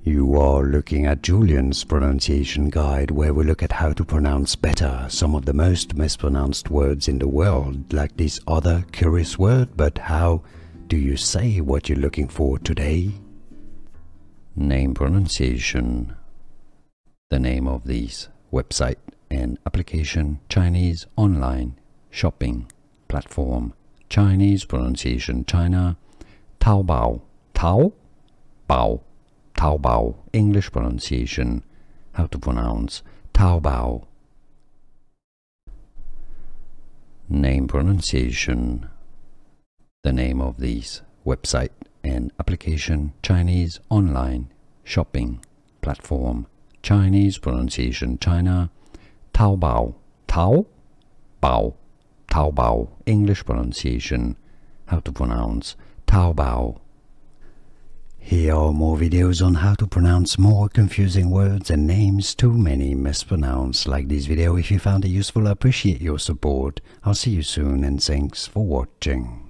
You are looking at Julian's pronunciation guide, where we look at how to pronounce better some of the most mispronounced words in the world, like this other curious word. But how do you say what you're looking for today? Name pronunciation. The name of this website and application: Chinese online shopping platform. Chinese pronunciation: China. Taobao. Taobao. Taobao. English pronunciation: how to pronounce Taobao. Name pronunciation. The name of this website and application: Chinese online shopping platform. Chinese pronunciation: China. Taobao. Taobao. Taobao. English pronunciation: how to pronounce Taobao. Here are more videos on how to pronounce more confusing words and names too many mispronounced. Like this video if you found it useful. I appreciate your support. I'll see you soon, and thanks for watching.